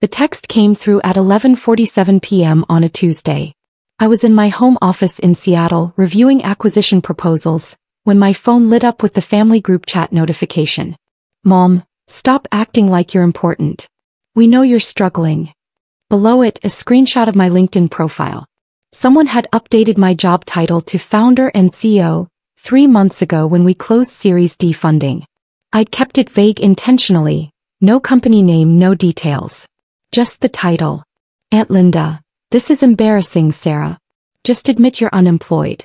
The text came through at 11:47 p.m. on a Tuesday. I was in my home office in Seattle reviewing acquisition proposals when my phone lit up with the family group chat notification. Mom, stop acting like you're important. We know you're struggling. Below it, a screenshot of my LinkedIn profile. Someone had updated my job title to founder and CEO 3 months ago when we closed Series D funding. I'd kept it vague intentionally, no company name, no details. Just the title. Aunt Linda, this is embarrassing, Sarah. Just admit you're unemployed.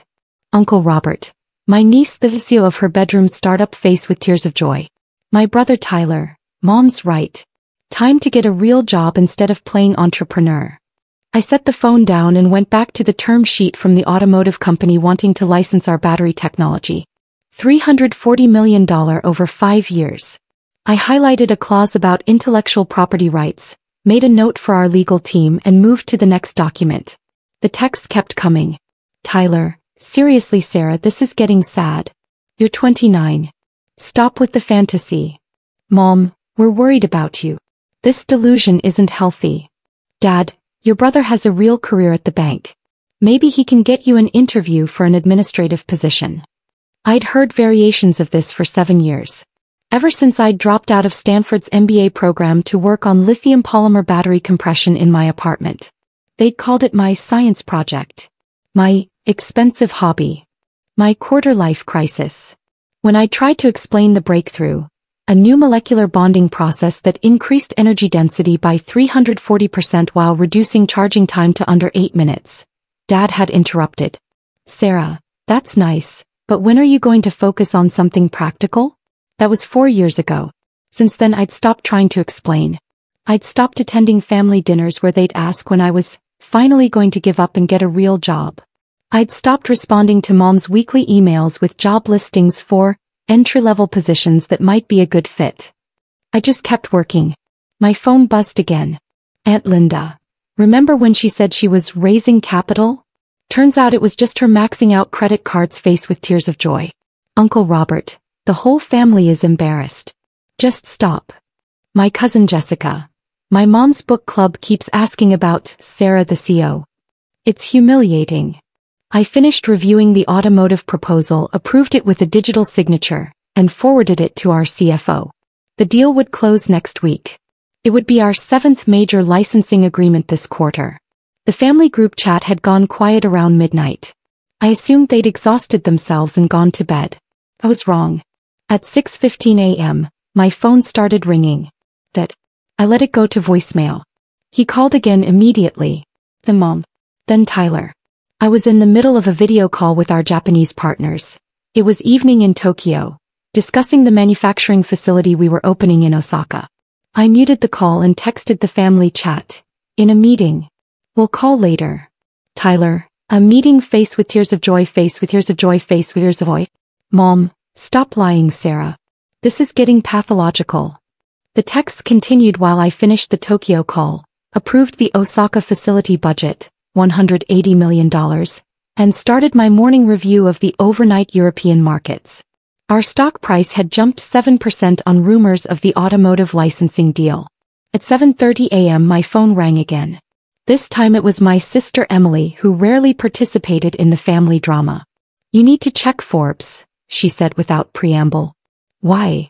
Uncle Robert, my niece the CEO of her bedroom startup face with tears of joy. My brother Tyler, Mom's right. Time to get a real job instead of playing entrepreneur. I set the phone down and went back to the term sheet from the automotive company wanting to license our battery technology. $340 million over 5 years. I highlighted a clause about intellectual property rights, made a note for our legal team and moved to the next document. The text kept coming. Tyler, seriously Sarah, this is getting sad. You're 29. Stop with the fantasy. Mom, we're worried about you. This delusion isn't healthy. Dad, your brother has a real career at the bank. Maybe he can get you an interview for an administrative position. I'd heard variations of this for 7 years. Ever since I'd dropped out of Stanford's MBA program to work on lithium polymer battery compression in my apartment. They'd called it my science project. My expensive hobby. My quarter-life crisis. When I tried to explain the breakthrough, a new molecular bonding process that increased energy density by 340% while reducing charging time to under 8 minutes. Dad had interrupted. Sarah, that's nice, but when are you going to focus on something practical? That was 4 years ago. Since then I'd stopped trying to explain. I'd stopped attending family dinners where they'd ask when I was finally going to give up and get a real job. I'd stopped responding to Mom's weekly emails with job listings for entry-level positions that might be a good fit. I just kept working. My phone buzzed again. Aunt Linda. Remember when she said she was raising capital? Turns out it was just her maxing out credit cards face with tears of joy. Uncle Robert, the whole family is embarrassed. Just stop. My cousin Jessica. My mom's book club keeps asking about Sarah the CEO. It's humiliating. I finished reviewing the automotive proposal, approved it with a digital signature, and forwarded it to our CFO. The deal would close next week. It would be our 7th major licensing agreement this quarter. The family group chat had gone quiet around midnight. I assumed they'd exhausted themselves and gone to bed. I was wrong. At 6:15 a.m., my phone started ringing. I let it go to voicemail. He called again immediately. Then Mom. Then Tyler. I was in the middle of a video call with our Japanese partners. It was evening in Tokyo, discussing the manufacturing facility we were opening in Osaka. I muted the call and texted the family chat. In a meeting. We'll call later. Tyler, a meeting face with tears of joy face with tears of joy face with tears of joy. Mom, stop lying, Sarah. This is getting pathological. The text continued while I finished the Tokyo call, approved the Osaka facility budget, $180 million, and started my morning review of the overnight European markets. Our stock price had jumped 7% on rumors of the automotive licensing deal. At 7:30 a.m. my phone rang again. This time it was my sister Emily who rarely participated in the family drama. You need to check Forbes, she said without preamble. Why?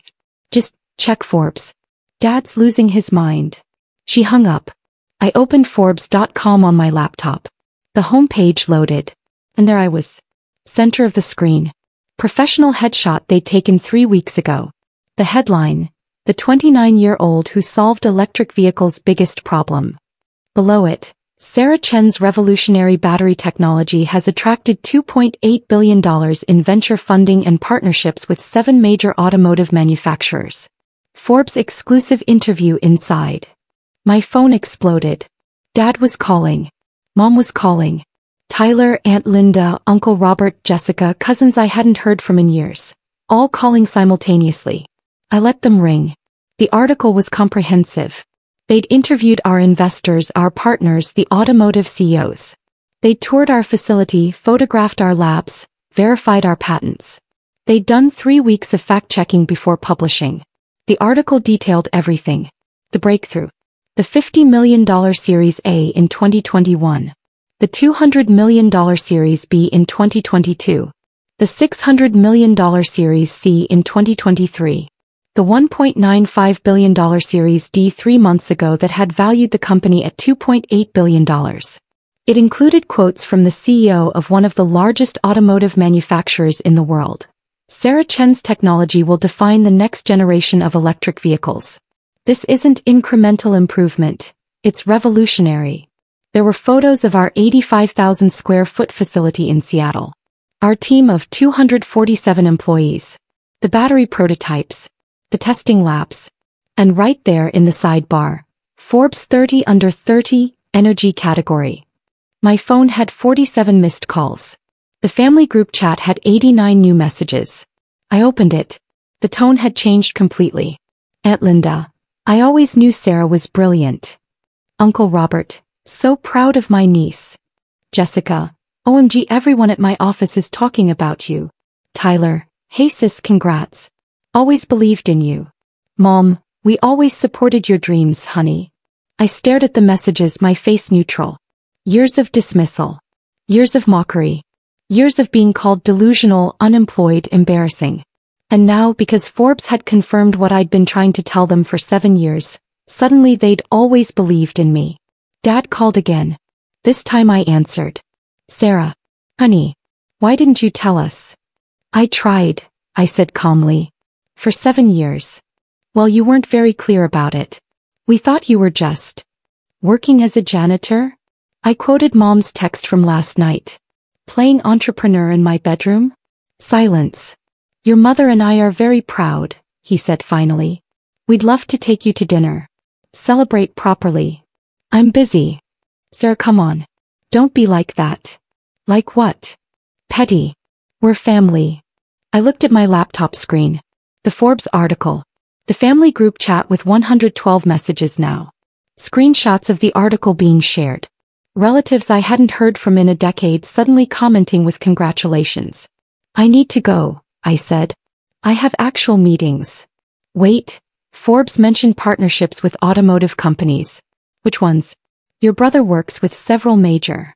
Just check Forbes. Dad's losing his mind. She hung up. I opened Forbes.com on my laptop. The homepage loaded. And there I was. Center of the screen. Professional headshot they'd taken 3 weeks ago. The headline, the 29-year-old who solved electric vehicles' biggest problem. Below it, Sarah Chen's revolutionary battery technology has attracted $2.8 billion in venture funding and partnerships with 7 major automotive manufacturers. Forbes exclusive interview inside. My phone exploded. Dad was calling. Mom was calling. Tyler, Aunt Linda, Uncle Robert, Jessica, cousins I hadn't heard from in years. All calling simultaneously. I let them ring. The article was comprehensive. They'd interviewed our investors, our partners, the automotive CEOs. They'd toured our facility, photographed our labs, verified our patents. They'd done 3 weeks of fact-checking before publishing. The article detailed everything. The breakthrough. The $50 million Series A in 2021. The $200 million Series B in 2022. The $600 million Series C in 2023. The $1.95 billion Series D 3 months ago that had valued the company at $2.8 billion. It included quotes from the CEO of one of the largest automotive manufacturers in the world. Sarah Chen's technology will define the next generation of electric vehicles. This isn't incremental improvement, it's revolutionary. There were photos of our 85,000 square foot facility in Seattle. Our team of 247 employees. The battery prototypes. The testing labs. And right there in the sidebar, Forbes 30 under 30, energy category. My phone had 47 missed calls. The family group chat had 89 new messages. I opened it. The tone had changed completely. Aunt Linda. I always knew Sarah was brilliant. Uncle Robert. So proud of my niece. Jessica. OMG, everyone at my office is talking about you. Tyler. Hey sis, congrats. Always believed in you. Mom, we always supported your dreams, honey. I stared at the messages, my face neutral. Years of dismissal. Years of mockery. Years of being called delusional, unemployed, embarrassing. And now, because Forbes had confirmed what I'd been trying to tell them for 7 years, suddenly they'd always believed in me. Dad called again. This time I answered. Sarah. Honey. Why didn't you tell us? I tried, I said calmly. For 7 years. Well, you weren't very clear about it. We thought you were just working as a janitor? I quoted Mom's text from last night. Playing entrepreneur in my bedroom? Silence. Your mother and I are very proud, he said finally. We'd love to take you to dinner. Celebrate properly. I'm busy. Sarah, come on. Don't be like that. Like what? Petty. We're family. I looked at my laptop screen. The Forbes article. The family group chat with 112 messages now. Screenshots of the article being shared. Relatives I hadn't heard from in a decade suddenly commenting with congratulations. I need to go, I said. I have actual meetings. Wait, Forbes mentioned partnerships with automotive companies. Which ones? Your brother works with several major.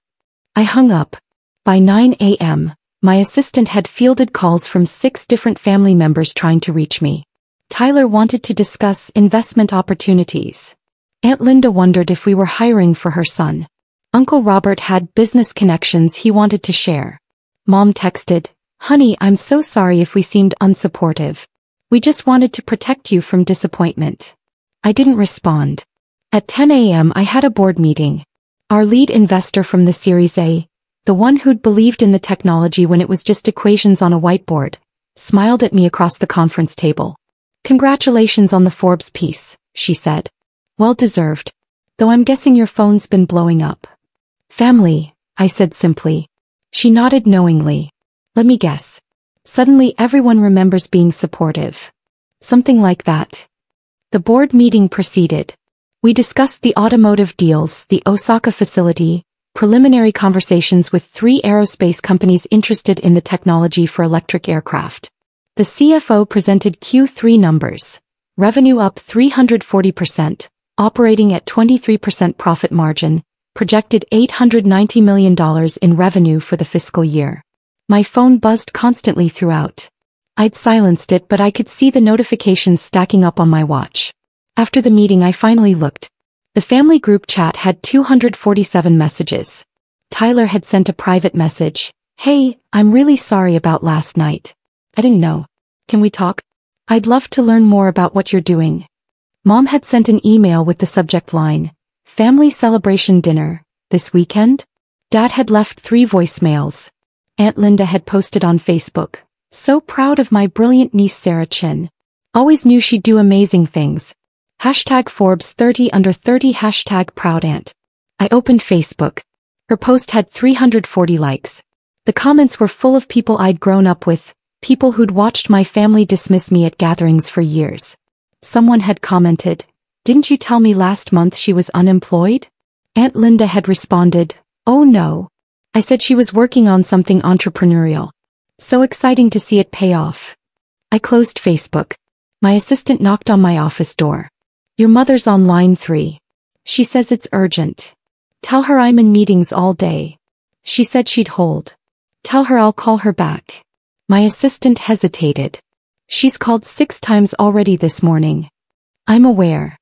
I hung up. By 9 a.m., my assistant had fielded calls from 6 different family members trying to reach me. Tyler wanted to discuss investment opportunities. Aunt Linda wondered if we were hiring for her son. Uncle Robert had business connections he wanted to share. Mom texted, Honey, I'm so sorry if we seemed unsupportive. We just wanted to protect you from disappointment. I didn't respond. At 10 a.m. I had a board meeting. Our lead investor from the Series A, the one who'd believed in the technology when it was just equations on a whiteboard, smiled at me across the conference table. Congratulations on the Forbes piece, she said. Well deserved. Though I'm guessing your phone's been blowing up. Family, I said simply. She nodded knowingly. Let me guess. Suddenly everyone remembers being supportive. Something like that. The board meeting proceeded. We discussed the automotive deals, the Osaka facility, preliminary conversations with 3 aerospace companies interested in the technology for electric aircraft. The CFO presented Q3 numbers. Revenue up 340%, operating at 23% profit margin, projected $890 million in revenue for the fiscal year. My phone buzzed constantly throughout. I'd silenced it, but I could see the notifications stacking up on my watch. After the meeting I finally looked. The family group chat had 247 messages. Tyler had sent a private message. Hey, I'm really sorry about last night. I didn't know. Can we talk? I'd love to learn more about what you're doing. Mom had sent an email with the subject line, Family Celebration Dinner, this weekend? Dad had left 3 voicemails. Aunt Linda had posted on Facebook, so proud of my brilliant niece Sarah Chen. Always knew she'd do amazing things. Hashtag Forbes 30 under 30 hashtag proud aunt. I opened Facebook. Her post had 340 likes. The comments were full of people I'd grown up with, people who'd watched my family dismiss me at gatherings for years. Someone had commented, Didn't you tell me last month she was unemployed? Aunt Linda had responded, Oh no. I said she was working on something entrepreneurial. So exciting to see it pay off. I closed Facebook. My assistant knocked on my office door. Your mother's on line 3. She says it's urgent. Tell her I'm in meetings all day. She said she'd hold. Tell her I'll call her back. My assistant hesitated. She's called 6 times already this morning. I'm aware.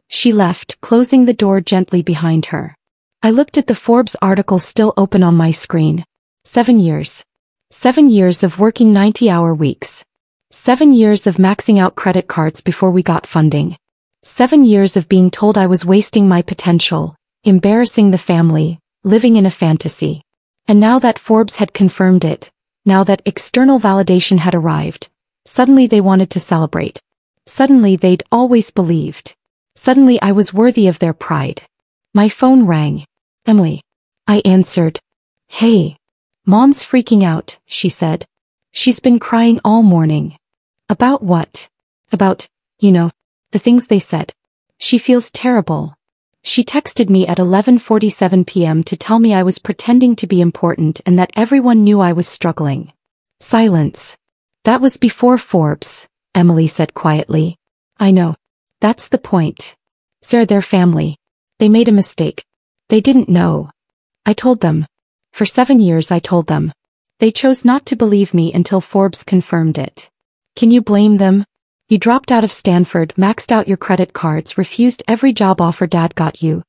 She left, closing the door gently behind her. I looked at the Forbes article still open on my screen. 7 years. 7 years of working 90-hour weeks. 7 years of maxing out credit cards before we got funding. 7 years of being told I was wasting my potential, embarrassing the family, living in a fantasy. And now that Forbes had confirmed it, now that external validation had arrived, suddenly they wanted to celebrate. Suddenly they'd always believed. Suddenly I was worthy of their pride. My phone rang. Emily. I answered. Hey. Mom's freaking out, she said. She's been crying all morning. About what? About, the things they said. She feels terrible. She texted me at 11:47 p.m. to tell me I was pretending to be important and that everyone knew I was struggling. Silence. That was before Forbes, Emily said quietly. I know. That's the point. Sarah, their family. They made a mistake. They didn't know. I told them. For 7 years I told them. They chose not to believe me until Forbes confirmed it. Can you blame them? You dropped out of Stanford, maxed out your credit cards, refused every job offer Dad got you.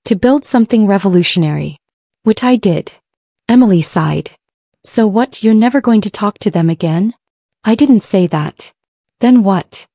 To build something revolutionary. Which I did. Emily sighed. So what, you're never going to talk to them again? I didn't say that. Then what?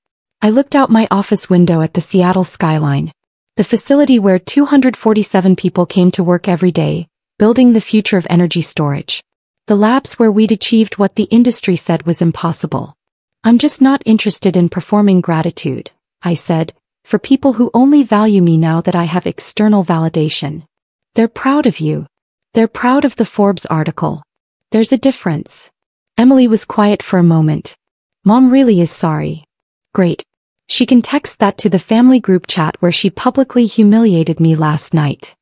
I looked out my office window at the Seattle skyline. The facility where 247 people came to work every day, building the future of energy storage. The labs where we'd achieved what the industry said was impossible. I'm just not interested in performing gratitude, I said, for people who only value me now that I have external validation. They're proud of you. They're proud of the Forbes article. There's a difference. Emily was quiet for a moment. Mom really is sorry. Great. She can text that to the family group chat where she publicly humiliated me last night.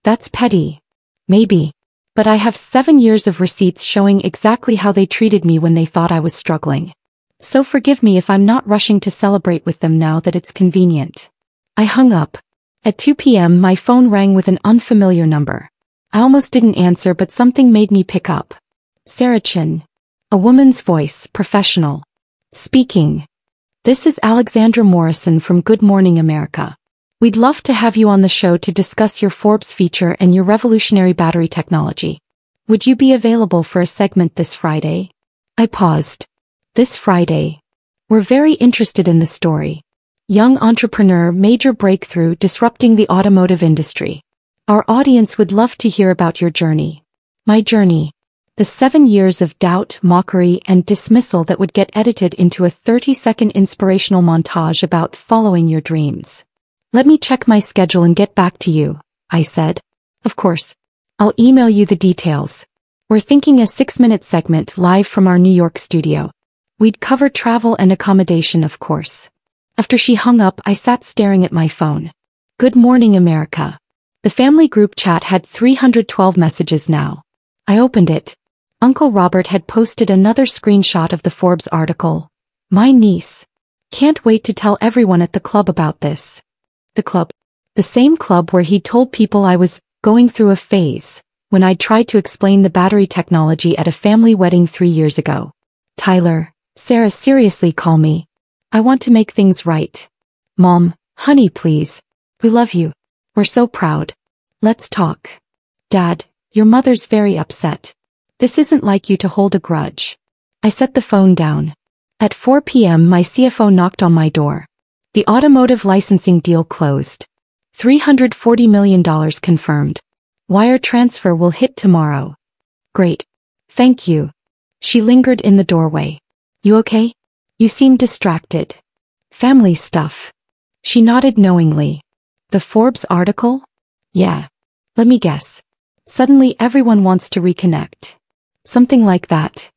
That's petty. Maybe. But I have 7 years of receipts showing exactly how they treated me when they thought I was struggling. So forgive me if I'm not rushing to celebrate with them now that it's convenient. I hung up. At 2 p.m. my phone rang with an unfamiliar number. I almost didn't answer, but something made me pick up. Sarah Chin. A woman's voice, professional. Speaking. This is Alexandra Morrison from Good Morning America. We'd love to have you on the show to discuss your Forbes feature and your revolutionary battery technology. Would you be available for a segment this Friday? I paused. This Friday. We're very interested in the story. Young entrepreneur, major breakthrough disrupting the automotive industry. Our audience would love to hear about your journey. My journey. The 7 years of doubt, mockery, and dismissal that would get edited into a 30-second inspirational montage about following your dreams. Let me check my schedule and get back to you, I said. Of course. I'll email you the details. We're thinking a 6-minute segment live from our New York studio. We'd cover travel and accommodation, of course. After she hung up, I sat staring at my phone. Good Morning America. The family group chat had 312 messages now. I opened it. Uncle Robert had posted another screenshot of the Forbes article. My niece. Can't wait to tell everyone at the club about this. The club. The same club where he told people I was going through a phase when I tried to explain the battery technology at a family wedding 3 years ago. Tyler, Sarah, seriously call me. I want to make things right. Mom, honey, please. We love you. We're so proud. Let's talk. Dad, your mother's very upset. This isn't like you to hold a grudge. I set the phone down. At 4 p.m. my CFO knocked on my door. The automotive licensing deal closed. $340 million confirmed. Wire transfer will hit tomorrow. Great. Thank you. She lingered in the doorway. You okay? You seem distracted. Family stuff. She nodded knowingly. The Forbes article? Yeah. Let me guess. Suddenly everyone wants to reconnect. Something like that.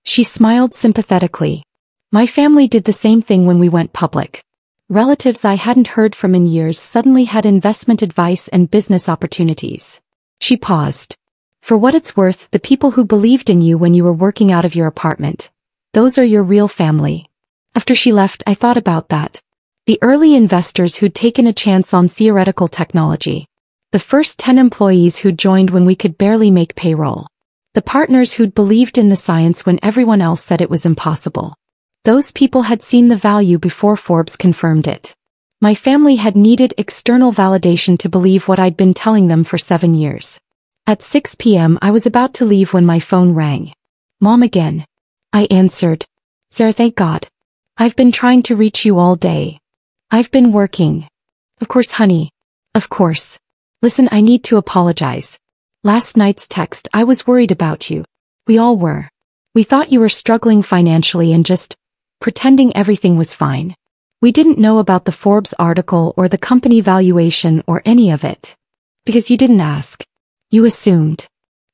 She smiled sympathetically. My family did the same thing when we went public. Relatives I hadn't heard from in years suddenly had investment advice and business opportunities. She paused. For what it's worth, the people who believed in you when you were working out of your apartment. Those are your real family. After she left, I thought about that. The early investors who'd taken a chance on theoretical technology. The first 10 employees who'd joined when we could barely make payroll. The partners who'd believed in the science when everyone else said it was impossible. Those people had seen the value before Forbes confirmed it. My family had needed external validation to believe what I'd been telling them for 7 years. At 6 p.m. I was about to leave when my phone rang. Mom again. I answered. Sarah, thank God. I've been trying to reach you all day. I've been working. Of course, honey. Of course. Listen, I need to apologize. Last night's text, I was worried about you. We all were. We thought you were struggling financially and just pretending everything was fine. We didn't know about the Forbes article or the company valuation or any of it. Because you didn't ask. You assumed.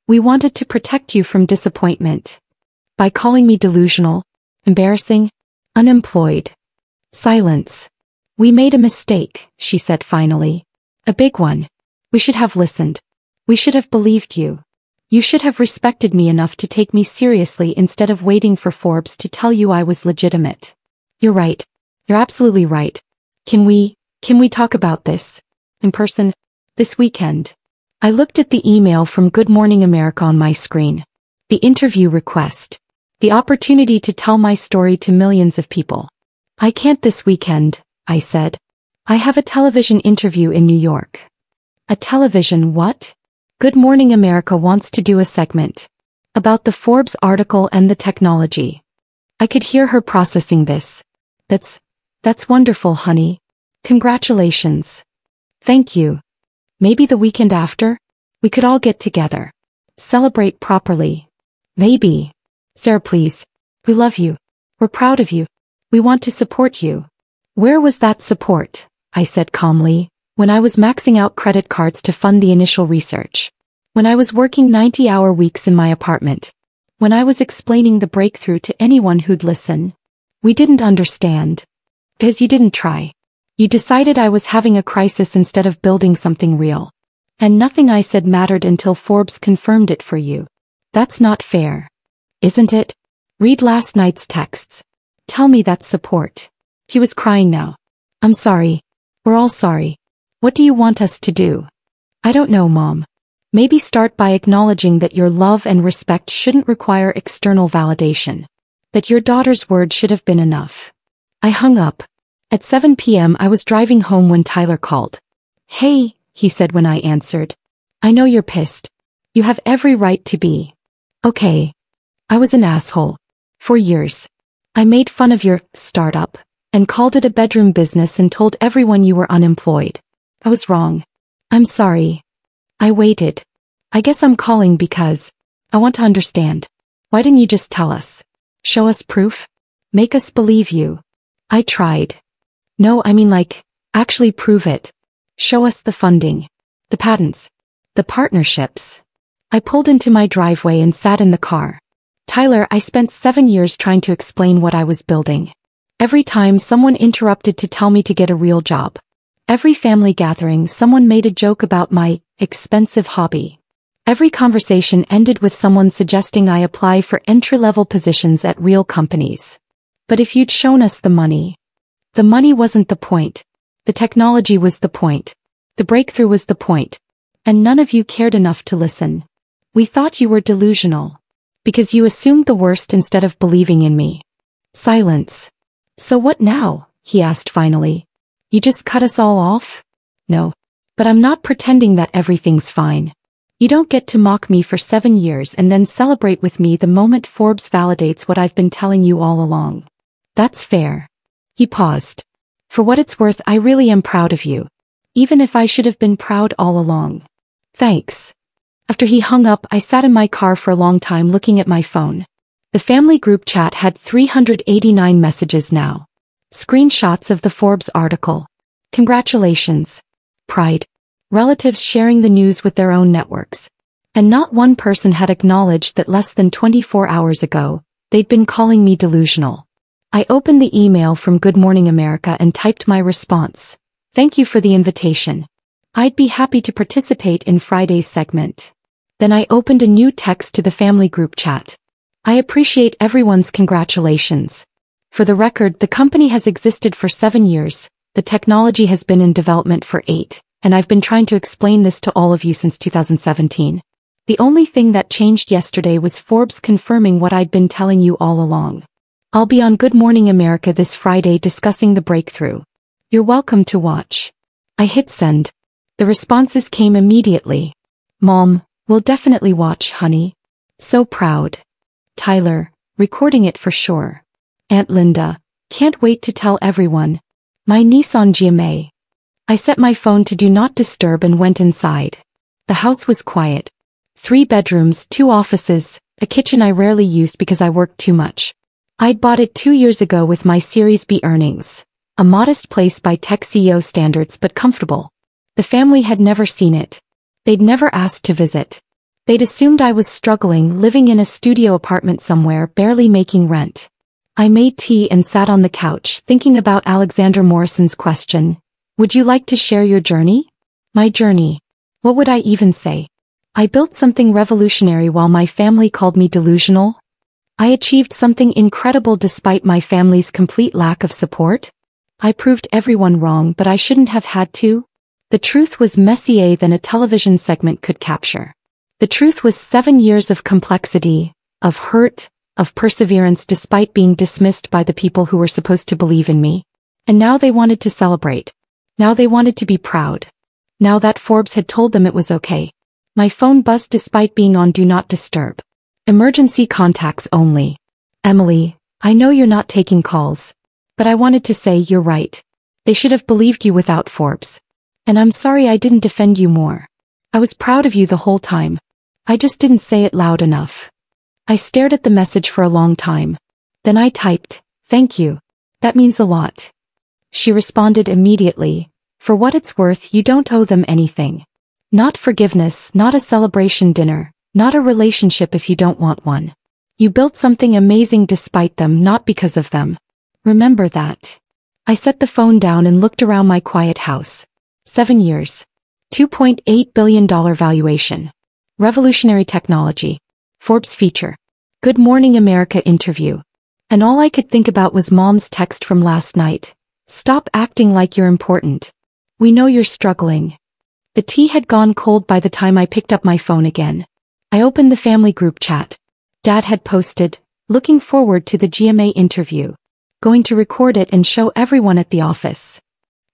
We wanted to protect you from disappointment. By calling me delusional, embarrassing, unemployed. Silence. We made a mistake, she said finally. A big one. We should have listened. We should have believed you. You should have respected me enough to take me seriously instead of waiting for Forbes to tell you I was legitimate. You're right. You're absolutely right. Can we talk about this? In person? This weekend? I looked at the email from Good Morning America on my screen. The interview request. The opportunity to tell my story to millions of people. I can't this weekend, I said. I have a television interview in New York. A television what? Good Morning America wants to do a segment about the Forbes article and the technology. I could hear her processing this. That's wonderful, honey. Congratulations. Thank you. Maybe the weekend after? We could all get together. Celebrate properly. Maybe. Sarah, please. We love you. We're proud of you. We want to support you. Where was that support? I said calmly. When I was maxing out credit cards to fund the initial research. When I was working 90-hour weeks in my apartment. When I was explaining the breakthrough to anyone who'd listen. We didn't understand. Because you didn't try. You decided I was having a crisis instead of building something real. And nothing I said mattered until Forbes confirmed it for you. That's not fair. Isn't it? Read last night's texts. Tell me that's support. He was crying now. I'm sorry. We're all sorry. What do you want us to do? I don't know, Mom. Maybe start by acknowledging that your love and respect shouldn't require external validation. That your daughter's word should have been enough. I hung up. At 7 p.m. I was driving home when Tyler called. Hey, he said when I answered. I know you're pissed. You have every right to be. Okay. I was an asshole. For years. I made fun of your startup and called it a bedroom business and told everyone you were unemployed. I was wrong. I'm sorry. I waited. I guess I'm calling because I want to understand. Why didn't you just tell us? Show us proof? Make us believe you. I tried. No, I mean actually prove it. Show us the funding. The patents. The partnerships. I pulled into my driveway and sat in the car. Tyler, I spent 7 years trying to explain what I was building. Every time someone interrupted to tell me to get a real job. Every family gathering someone made a joke about my expensive hobby. Every conversation ended with someone suggesting I apply for entry-level positions at real companies. But if you'd shown us the money wasn't the point. The technology was the point. The breakthrough was the point. And none of you cared enough to listen. We thought you were delusional. Because you assumed the worst instead of believing in me. Silence. So what now? He asked finally. You just cut us all off? No. But I'm not pretending that everything's fine. You don't get to mock me for 7 years and then celebrate with me the moment Forbes validates what I've been telling you all along. That's fair. He paused. For what it's worth, I really am proud of you. Even if I should have been proud all along. Thanks. After he hung up, I sat in my car for a long time looking at my phone. The family group chat had 389 messages now. Screenshots of the Forbes article. Congratulations. Pride. Relatives sharing the news with their own networks. And not one person had acknowledged that less than 24 hours ago, they'd been calling me delusional. I opened the email from Good Morning America and typed my response. Thank you for the invitation. I'd be happy to participate in Friday's segment. Then I opened a new text to the family group chat. I appreciate everyone's congratulations. For the record, the company has existed for 7 years, The technology has been in development for 8, and I've been trying to explain this to all of you since 2017. The only thing that changed yesterday was Forbes confirming what I'd been telling you all along. I'll be on Good Morning America this Friday discussing the breakthrough. You're welcome to watch. I hit send. The responses came immediately. Mom, we'll definitely watch, honey. So proud. Tyler, recording it for sure. Aunt Linda, can't wait to tell everyone. My niece on GMA. I set my phone to do not disturb and went inside. The house was quiet. 3 bedrooms, 2 offices, a kitchen I rarely used because I worked too much. I'd bought it 2 years ago with my Series B earnings. A modest place by tech CEO standards but comfortable. The family had never seen it. They'd never asked to visit. They'd assumed I was struggling, living in a studio apartment somewhere, barely making rent. I made tea and sat on the couch, thinking about Alexander Morrison's question. Would you like to share your journey? My journey. What would I even say? I built something revolutionary while my family called me delusional. I achieved something incredible despite my family's complete lack of support. I proved everyone wrong, but I shouldn't have had to. The truth was messier than a television segment could capture. The truth was 7 years of complexity, of hurt, of perseverance despite being dismissed by the people who were supposed to believe in me. And now they wanted to celebrate. Now they wanted to be proud. Now that Forbes had told them it was okay. My phone buzzed despite being on Do Not Disturb. Emergency contacts only. Emily, I know you're not taking calls. But I wanted to say you're right. They should have believed you without Forbes. And I'm sorry I didn't defend you more. I was proud of you the whole time. I just didn't say it loud enough. I stared at the message for a long time. Then I typed, thank you. That means a lot. She responded immediately. For what it's worth, you don't owe them anything. Not forgiveness, not a celebration dinner, not a relationship if you don't want one. You built something amazing despite them, not because of them. Remember that. I set the phone down and looked around my quiet house. 7 years. $2.8 billion valuation. Revolutionary technology. Forbes feature. Good Morning America interview. And all I could think about was Mom's text from last night. Stop acting like you're important. We know you're struggling. The tea had gone cold by the time I picked up my phone again. I opened the family group chat. Dad had posted, looking forward to the GMA interview. Going to record it and show everyone at the office.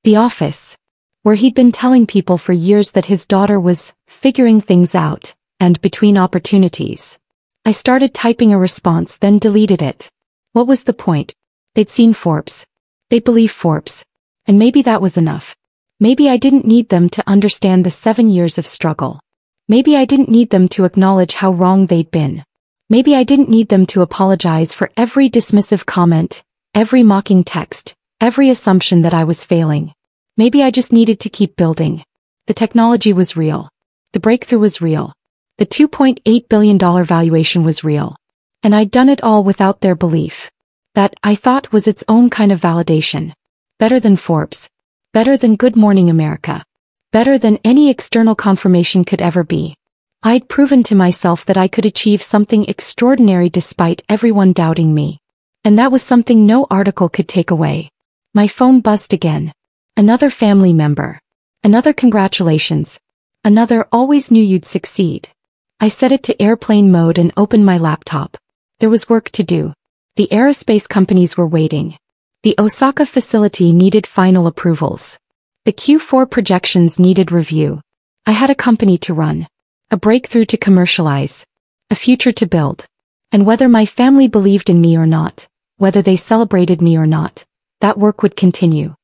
The office. Where he'd been telling people for years that his daughter was figuring things out, and between opportunities. I started typing a response, then deleted it. What was the point? They'd seen Forbes. They'd believe Forbes. And maybe that was enough. Maybe I didn't need them to understand the 7 years of struggle. Maybe I didn't need them to acknowledge how wrong they'd been. Maybe I didn't need them to apologize for every dismissive comment, every mocking text, every assumption that I was failing. Maybe I just needed to keep building. The technology was real. The breakthrough was real. The $2.8 billion valuation was real. And I'd done it all without their belief. That, I thought, was its own kind of validation. Better than Forbes. Better than Good Morning America. Better than any external confirmation could ever be. I'd proven to myself that I could achieve something extraordinary despite everyone doubting me. And that was something no article could take away. My phone buzzed again. Another family member. Another congratulations. Another always knew you'd succeed. I set it to airplane mode and opened my laptop. There was work to do. The aerospace companies were waiting. The Osaka facility needed final approvals. The Q4 projections needed review. I had a company to run. A breakthrough to commercialize. A future to build. And whether my family believed in me or not, whether they celebrated me or not, that work would continue.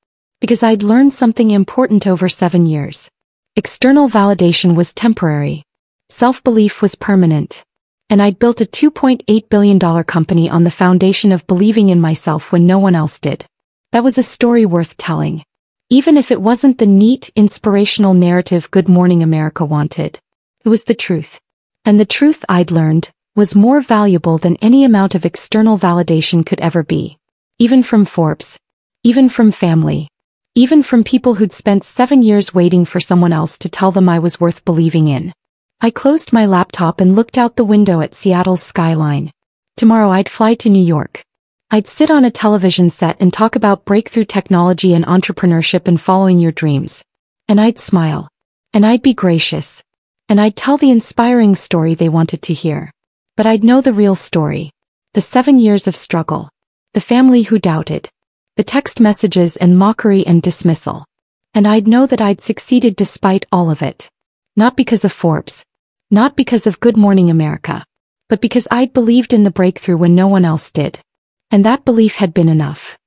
Because I'd learned something important over 7 years. External validation was temporary. Self-belief was permanent. And I'd built a $2.8 billion company on the foundation of believing in myself when no one else did. That was a story worth telling. Even if it wasn't the neat, inspirational narrative Good Morning America wanted. It was the truth. And the truth I'd learned was more valuable than any amount of external validation could ever be. Even from Forbes. Even from family. Even from people who'd spent 7 years waiting for someone else to tell them I was worth believing in. I closed my laptop and looked out the window at Seattle's skyline. Tomorrow I'd fly to New York. I'd sit on a television set and talk about breakthrough technology and entrepreneurship and following your dreams. And I'd smile. And I'd be gracious. And I'd tell the inspiring story they wanted to hear. But I'd know the real story. The 7 years of struggle. The family who doubted. The text messages and mockery and dismissal. And I'd know that I'd succeeded despite all of it. Not because of Forbes. Not because of Good Morning America. But because I'd believed in the breakthrough when no one else did. And that belief had been enough.